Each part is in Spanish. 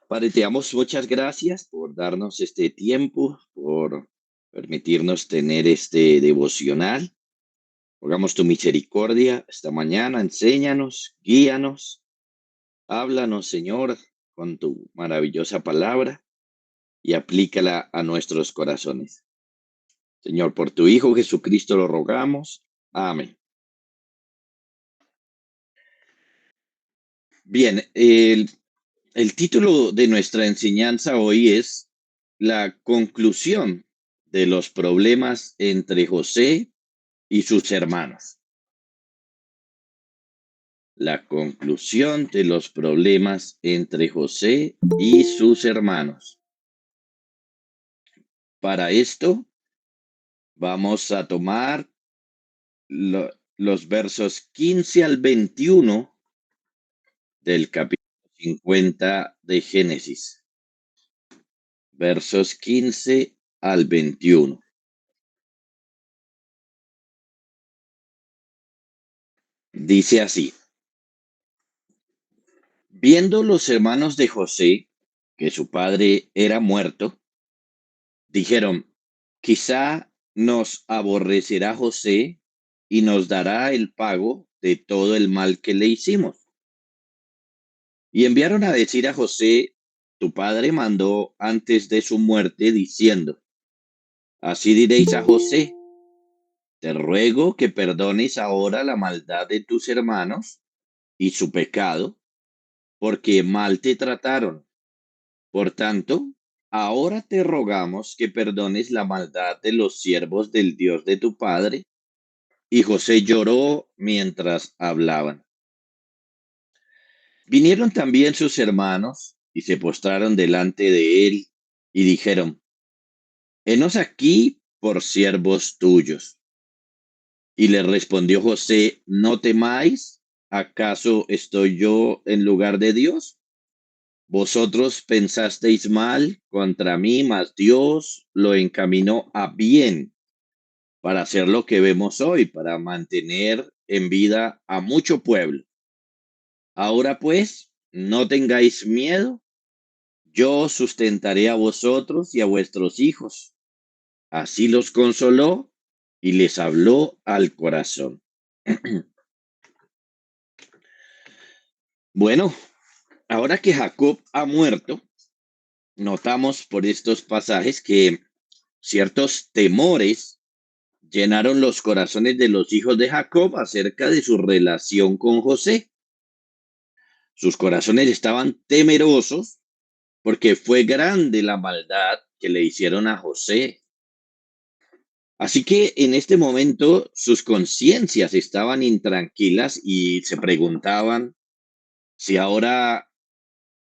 Padre, te damos muchas gracias por darnos este tiempo, por permitirnos tener este devocional. Rogamos tu misericordia esta mañana, enséñanos, guíanos, háblanos, Señor, con tu maravillosa palabra y aplícala a nuestros corazones. Señor, por tu Hijo Jesucristo lo rogamos. Amén. Bien, el título de nuestra enseñanza hoy es la conclusión de los problemas entre José y sus hermanos. La conclusión de los problemas entre José y sus hermanos. Para esto vamos a tomar los versos 15 al 21 del capítulo 50 de Génesis. Versos 15 al 21. Dice así: viendo los hermanos de José que su padre era muerto, dijeron: quizá nos aborrecerá José y nos dará el pago de todo el mal que le hicimos. Y enviaron a decir a José: tu padre mandó antes de su muerte diciendo: así diréis a José, te ruego que perdones ahora la maldad de tus hermanos y su pecado, porque mal te trataron. Por tanto, ahora te rogamos que perdones la maldad de los siervos del Dios de tu padre. Y José lloró mientras hablaban. Vinieron también sus hermanos y se postraron delante de él y dijeron: henos aquí por siervos tuyos. Y le respondió José: no temáis, ¿acaso estoy yo en lugar de Dios? Vosotros pensasteis mal contra mí, mas Dios lo encaminó a bien para hacer lo que vemos hoy, para mantener en vida a mucho pueblo. Ahora pues, no tengáis miedo, yo os sustentaré a vosotros y a vuestros hijos. Así los consoló y les habló al corazón. Bueno, ahora que Jacob ha muerto, notamos por estos pasajes que ciertos temores llenaron los corazones de los hijos de Jacob acerca de su relación con José. Sus corazones estaban temerosos porque fue grande la maldad que le hicieron a José. Así que en este momento sus conciencias estaban intranquilas y se preguntaban si ahora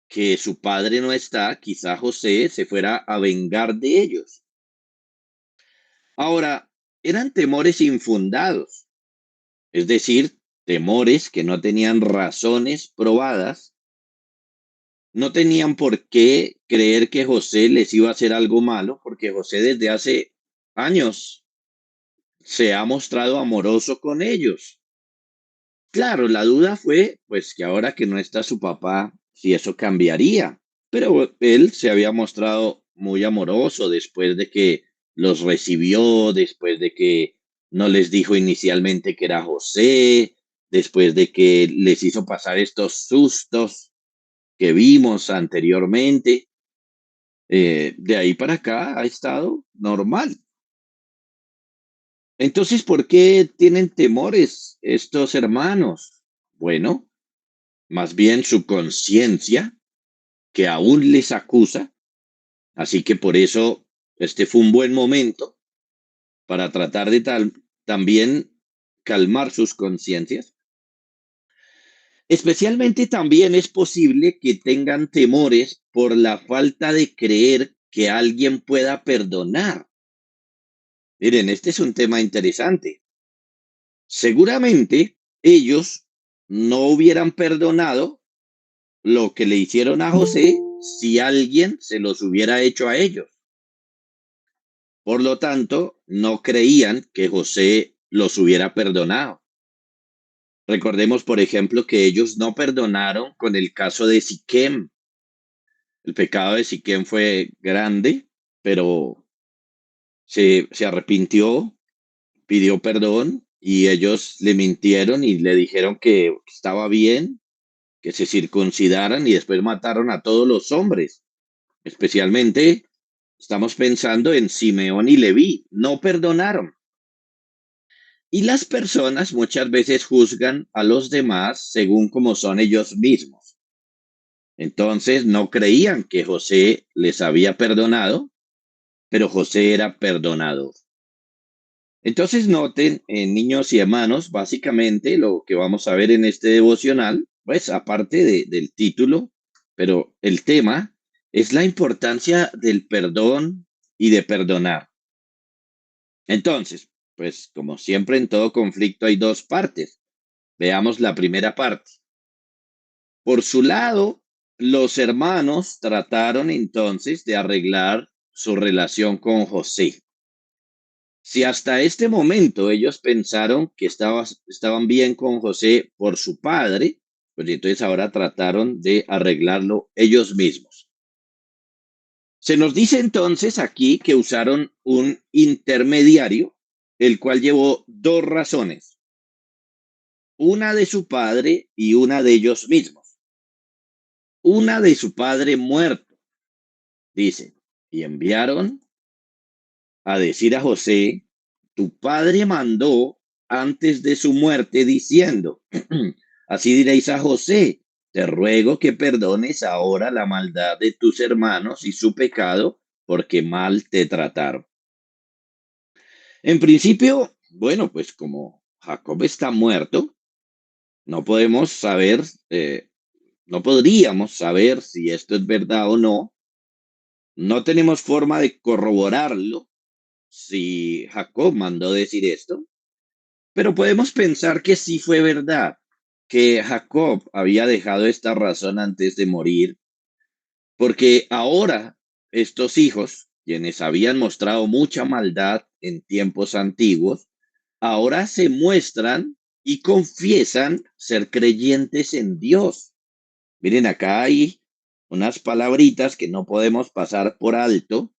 que su padre no está, quizá José se fuera a vengar de ellos. Ahora, eran temores infundados, es decir, temores que no tenían razones probadas, no tenían por qué creer que José les iba a hacer algo malo, porque José desde hace años se ha mostrado amoroso con ellos. Claro, la duda fue, pues, que ahora que no está su papá, si eso cambiaría. Pero él se había mostrado muy amoroso después de que los recibió, después de que no les dijo inicialmente que era José, después de que les hizo pasar estos sustos que vimos anteriormente. De ahí para acá ha estado normal. Entonces, ¿por qué tienen temores estos hermanos? Bueno, más bien su conciencia, que aún les acusa, así que por eso este fue un buen momento para tratar de también calmar sus conciencias. Especialmente también es posible que tengan temores por la falta de creer que alguien pueda perdonar. Miren, este es un tema interesante. Seguramente ellos no hubieran perdonado lo que le hicieron a José si alguien se los hubiera hecho a ellos. Por lo tanto, no creían que José los hubiera perdonado. Recordemos, por ejemplo, que ellos no perdonaron con el caso de Siquem. El pecado de Siquem fue grande, pero se arrepintió, pidió perdón y ellos le mintieron y le dijeron que estaba bien, que se circuncidaran y después mataron a todos los hombres. Especialmente estamos pensando en Simeón y Leví. No perdonaron. Y las personas muchas veces juzgan a los demás según como son ellos mismos. Entonces no creían que José les había perdonado, pero José era perdonador. Entonces noten, niños y hermanos, básicamente lo que vamos a ver en este devocional, pues aparte del título, pero el tema es la importancia del perdón y de perdonar. Entonces, pues como siempre en todo conflicto hay dos partes. Veamos la primera parte. Por su lado, los hermanos trataron entonces de arreglar su relación con José. Si hasta este momento ellos pensaron que estaban bien con José por su padre, pues entonces ahora trataron de arreglarlo ellos mismos. Se nos dice entonces aquí que usaron un intermediario, el cual llevó dos razones, una de su padre y una de ellos mismos. Una de su padre muerto, dice, y enviaron a decir a José, tu padre mandó antes de su muerte diciendo, así diréis a José, te ruego que perdones ahora la maldad de tus hermanos y su pecado, porque mal te trataron. En principio, bueno, pues como Jacob está muerto, no podemos saber, no podríamos saber si esto es verdad o no. No tenemos forma de corroborarlo si Jacob mandó decir esto, pero podemos pensar que sí fue verdad, que Jacob había dejado esta razón antes de morir, porque ahora estos hijos, quienes habían mostrado mucha maldad en tiempos antiguos, ahora se muestran y confiesan ser creyentes en Dios. Miren, acá hay unas palabritas que no podemos pasar por alto,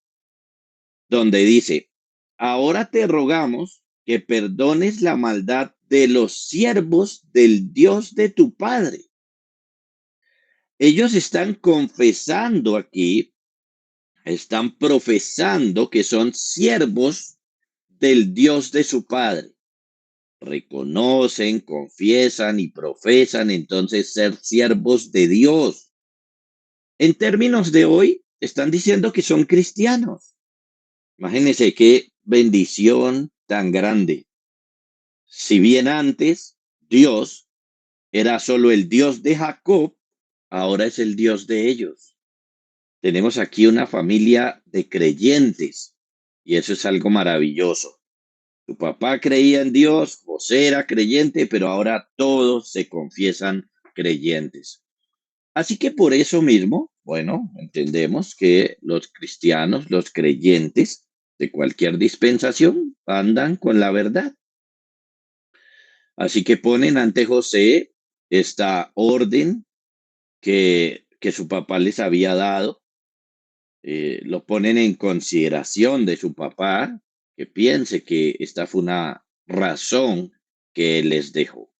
donde dice, ahora te rogamos que perdones la maldad de los siervos del Dios de tu Padre. Ellos están confesando aquí, están profesando que son siervos del Dios de su Padre. Reconocen, confiesan y profesan entonces ser siervos de Dios. En términos de hoy, están diciendo que son cristianos. Imagínense qué bendición tan grande. Si bien antes Dios era solo el Dios de Jacob, ahora es el Dios de ellos. Tenemos aquí una familia de creyentes y eso es algo maravilloso. Tu papá creía en Dios, José era creyente, pero ahora todos se confiesan creyentes. Así que por eso mismo, bueno, entendemos que los cristianos, los creyentes de cualquier dispensación, andan con la verdad. Así que ponen ante José esta orden que su papá les había dado, lo ponen en consideración de su papá, que piense que esta fue una razón que él les dejó.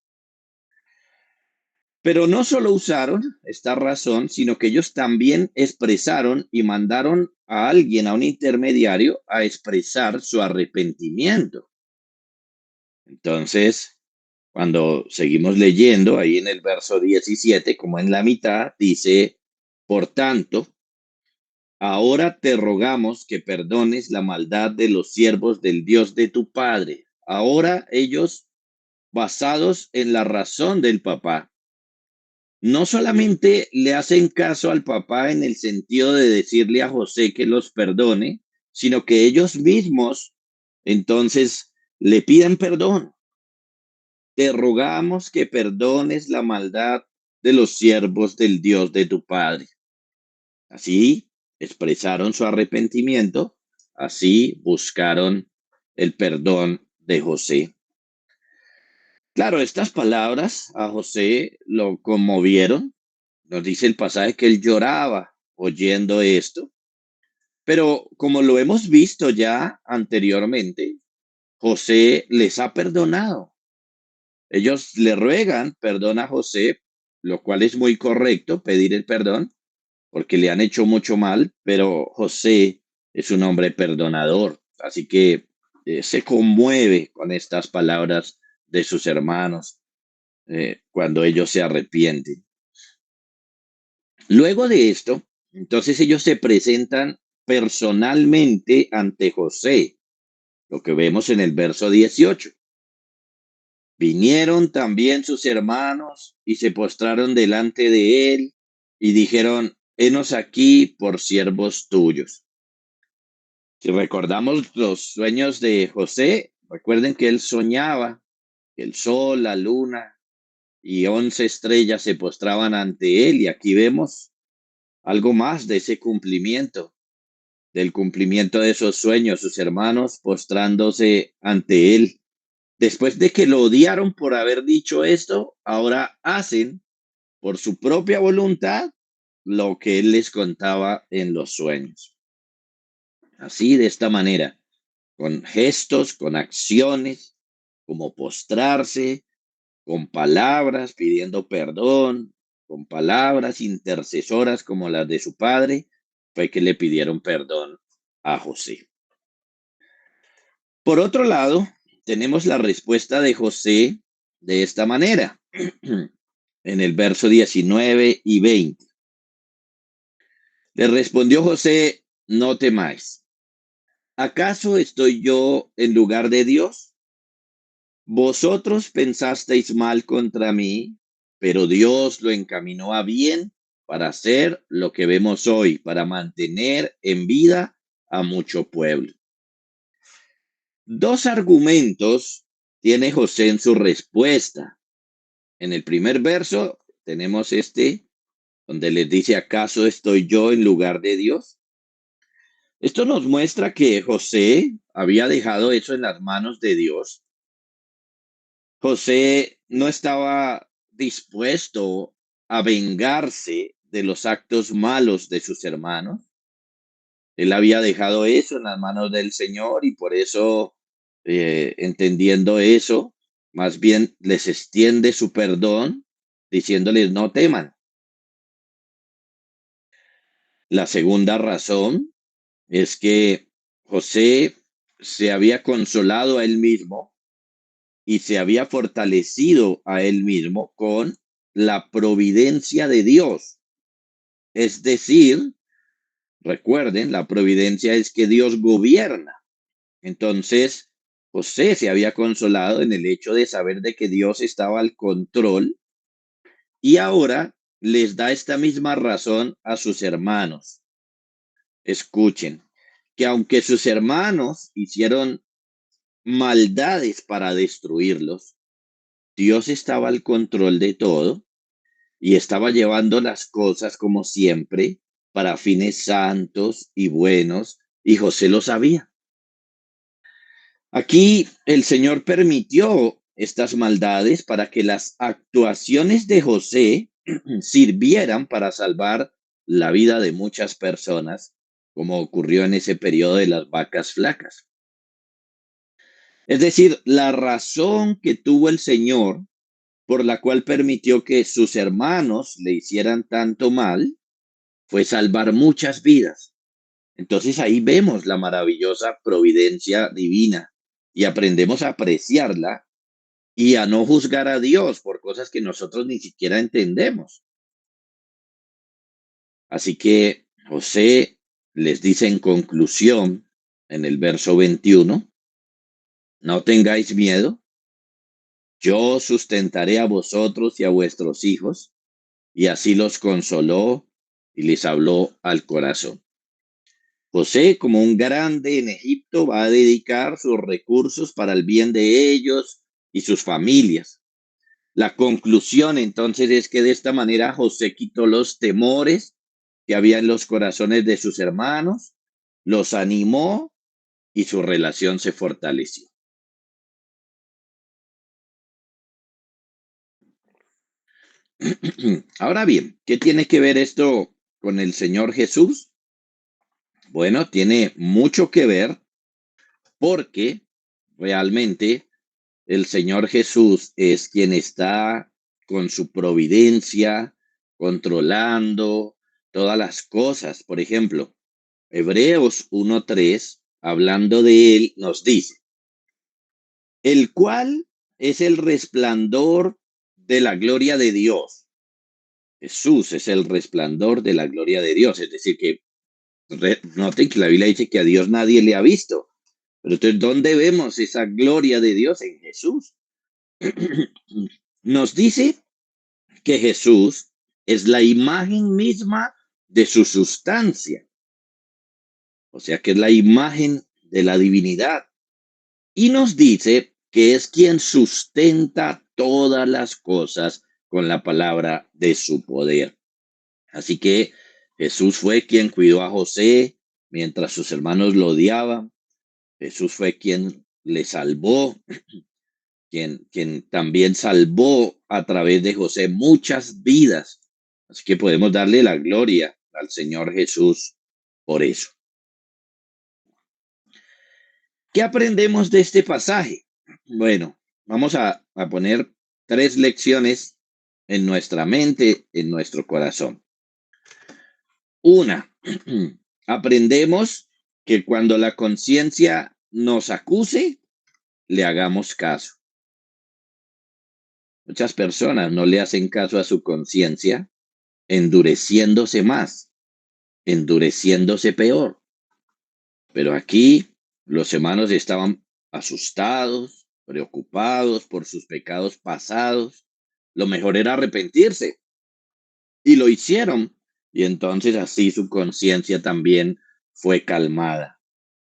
Pero no solo usaron esta razón, sino que ellos también expresaron y mandaron a alguien, a un intermediario, a expresar su arrepentimiento. Entonces, cuando seguimos leyendo, ahí en el verso 17, como en la mitad, dice, por tanto, ahora te rogamos que perdones la maldad de los siervos del Dios de tu Padre. Ahora ellos, basados en la razón del papá, no solamente le hacen caso al papá en el sentido de decirle a José que los perdone, sino que ellos mismos entonces le piden perdón. Te rogamos que perdones la maldad de los siervos del Dios de tu Padre. Así expresaron su arrepentimiento, así buscaron el perdón de José. Claro, estas palabras a José lo conmovieron. Nos dice el pasaje que él lloraba oyendo esto, pero como lo hemos visto ya anteriormente, José les ha perdonado. Ellos le ruegan perdón a José, lo cual es muy correcto, pedir el perdón, porque le han hecho mucho mal, pero José es un hombre perdonador, así que se conmueve con estas palabras de sus hermanos cuando ellos se arrepienten. Luego de esto, entonces ellos se presentan personalmente ante José, lo que vemos en el verso 18. Vinieron también sus hermanos y se postraron delante de él y dijeron, henos aquí por siervos tuyos. Si recordamos los sueños de José, recuerden que él soñaba que el sol, la luna y 11 estrellas se postraban ante él y aquí vemos algo más de ese cumplimiento, del cumplimiento de esos sueños, sus hermanos postrándose ante él. Después de que lo odiaron por haber dicho esto, ahora hacen por su propia voluntad lo que él les contaba en los sueños. Así, de esta manera, con gestos, con acciones, como postrarse, con palabras pidiendo perdón, con palabras intercesoras como las de su padre, fue que le pidieron perdón a José. Por otro lado, tenemos la respuesta de José de esta manera, en el verso 19 y 20. Le respondió José, no temáis. ¿Acaso estoy yo en lugar de Dios? Vosotros pensasteis mal contra mí, pero Dios lo encaminó a bien para hacer lo que vemos hoy, para mantener en vida a mucho pueblo. Dos argumentos tiene José en su respuesta. En el primer verso tenemos donde les dice, ¿acaso estoy yo en lugar de Dios? Esto nos muestra que José había dejado eso en las manos de Dios. José no estaba dispuesto a vengarse de los actos malos de sus hermanos. Él había dejado eso en las manos del Señor y por eso, entendiendo eso, más bien les extiende su perdón, diciéndoles no teman. La segunda razón es que José se había consolado a él mismo y se había fortalecido a él mismo con la providencia de Dios. Es decir, recuerden, la providencia es que Dios gobierna. Entonces, José se había consolado en el hecho de saber de que Dios estaba al control y ahora les da esta misma razón a sus hermanos. Escuchen, que aunque sus hermanos hicieron maldades para destruirlos, Dios estaba al control de todo y estaba llevando las cosas como siempre para fines santos y buenos, y José lo sabía. Aquí el Señor permitió estas maldades para que las actuaciones de José sirvieran para salvar la vida de muchas personas, como ocurrió en ese periodo de las vacas flacas. Es decir, la razón que tuvo el Señor por la cual permitió que sus hermanos le hicieran tanto mal fue salvar muchas vidas. Entonces ahí vemos la maravillosa providencia divina y aprendemos a apreciarla y a no juzgar a Dios por cosas que nosotros ni siquiera entendemos. Así que José les dice en conclusión, en el verso 21, no tengáis miedo, yo sustentaré a vosotros y a vuestros hijos, y así los consoló y les habló al corazón. José, como un grande en Egipto, va a dedicar sus recursos para el bien de ellos y sus familias. La conclusión entonces es que de esta manera José quitó los temores que había en los corazones de sus hermanos, los animó y su relación se fortaleció. Ahora bien, ¿qué tiene que ver esto con el Señor Jesús? Bueno, tiene mucho que ver porque realmente el Señor Jesús es quien está con su providencia, controlando todas las cosas. Por ejemplo, Hebreos 1:3, hablando de él, nos dice, el cual es el resplandor de la gloria de Dios. Jesús es el resplandor de la gloria de Dios. Es decir, que noten que la Biblia dice que a Dios nadie le ha visto. Pero entonces, ¿dónde vemos esa gloria de Dios? En Jesús. Nos dice que Jesús es la imagen misma de su sustancia, o sea que es la imagen de la divinidad. Y nos dice que es quien sustenta todas las cosas con la palabra de su poder. Así que Jesús fue quien cuidó a José mientras sus hermanos lo odiaban. Jesús fue quien le salvó, quien también salvó a través de José muchas vidas. Así que podemos darle la gloria al Señor Jesús por eso. ¿Qué aprendemos de este pasaje? Bueno, vamos a poner 3 lecciones en nuestra mente, en nuestro corazón. Una, aprendemos que cuando la conciencia nos acuse, le hagamos caso. Muchas personas no le hacen caso a su conciencia, endureciéndose más, endureciéndose peor. Pero aquí los hermanos estaban asustados, preocupados por sus pecados pasados. Lo mejor era arrepentirse y lo hicieron. Y entonces así su conciencia también fue calmada.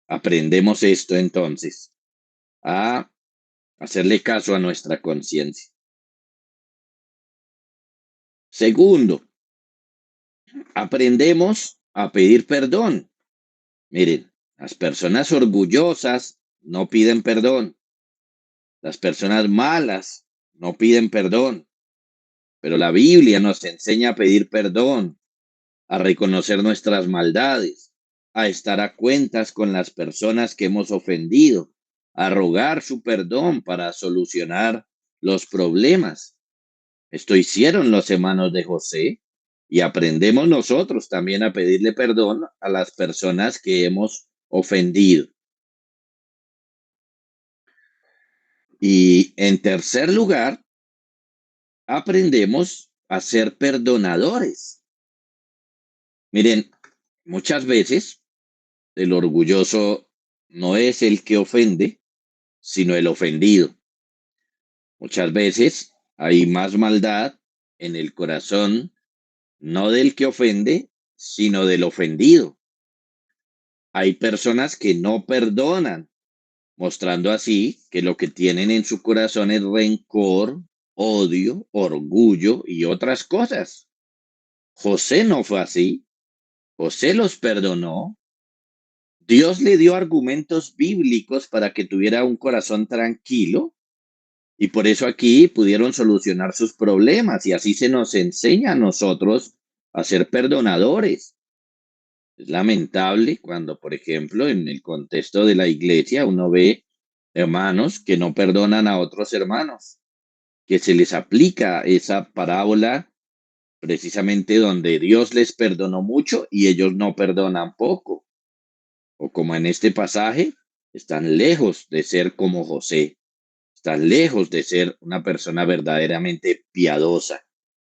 Aprendemos esto entonces, a hacerle caso a nuestra conciencia. Segundo, aprendemos a pedir perdón. Miren, las personas orgullosas no piden perdón. Las personas malas no piden perdón. Pero la Biblia nos enseña a pedir perdón, a reconocer nuestras maldades, a estar a cuentas con las personas que hemos ofendido, a rogar su perdón para solucionar los problemas. Esto hicieron los hermanos de José y aprendemos nosotros también a pedirle perdón a las personas que hemos ofendido. Y en tercer lugar, aprendemos a ser perdonadores. Miren, muchas veces el orgulloso no es el que ofende, sino el ofendido. Muchas veces hay más maldad en el corazón, no del que ofende, sino del ofendido. Hay personas que no perdonan, mostrando así que lo que tienen en su corazón es rencor, odio, orgullo y otras cosas. José no fue así. José los perdonó. Dios le dio argumentos bíblicos para que tuviera un corazón tranquilo y por eso aquí pudieron solucionar sus problemas y así se nos enseña a nosotros a ser perdonadores. Es lamentable cuando, por ejemplo, en el contexto de la iglesia uno ve hermanos que no perdonan a otros hermanos, que se les aplica esa parábola precisamente donde Dios les perdonó mucho y ellos no perdonan poco. O como en este pasaje, están lejos de ser como José, están lejos de ser una persona verdaderamente piadosa.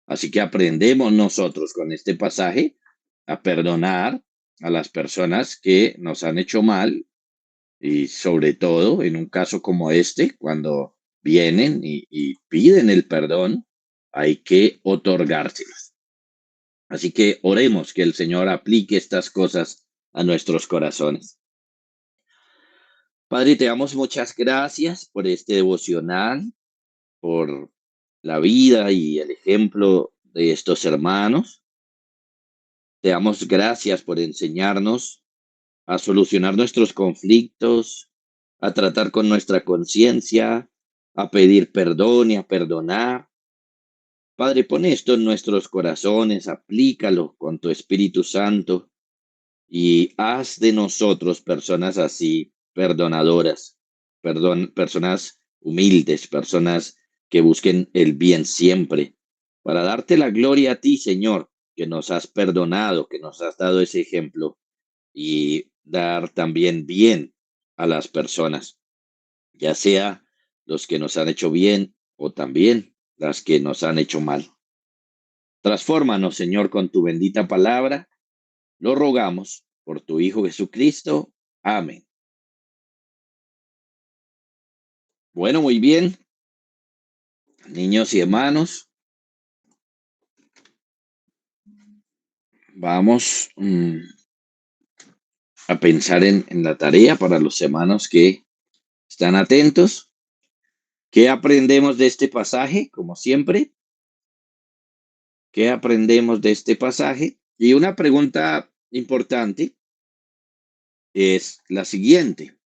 Así que aprendemos nosotros con este pasaje a perdonar a las personas que nos han hecho mal y sobre todo en un caso como este, cuando vienen y piden el perdón, hay que otorgárselos. Así que oremos que el Señor aplique estas cosas a nuestros corazones. Padre, te damos muchas gracias por este devocional, por la vida y el ejemplo de estos hermanos. Te damos gracias por enseñarnos a solucionar nuestros conflictos, a tratar con nuestra conciencia, a pedir perdón y a perdonar. Padre, pon esto en nuestros corazones, aplícalo con tu Espíritu Santo y haz de nosotros personas así, perdonadoras, personas humildes, personas que busquen el bien siempre, para darte la gloria a ti, Señor, que nos has perdonado, que nos has dado ese ejemplo y dar también bien a las personas, ya sea los que nos han hecho bien o también las que nos han hecho mal. Transfórmanos, Señor, con tu bendita palabra. Lo rogamos por tu Hijo Jesucristo. Amén. Bueno, muy bien, niños y hermanos, vamos a pensar en la tarea para los hermanos que están atentos. ¿Qué aprendemos de este pasaje? Como siempre, ¿qué aprendemos de este pasaje? Y una pregunta importante es la siguiente.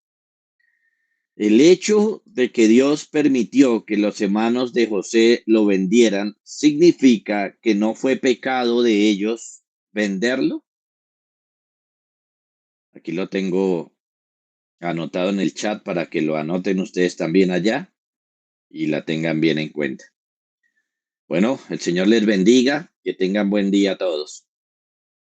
El hecho de que Dios permitió que los hermanos de José lo vendieran, ¿significa que no fue pecado de ellos venderlo? Aquí lo tengo anotado en el chat para que lo anoten ustedes también allá y la tengan bien en cuenta. Bueno, el Señor les bendiga, que tengan buen día a todos.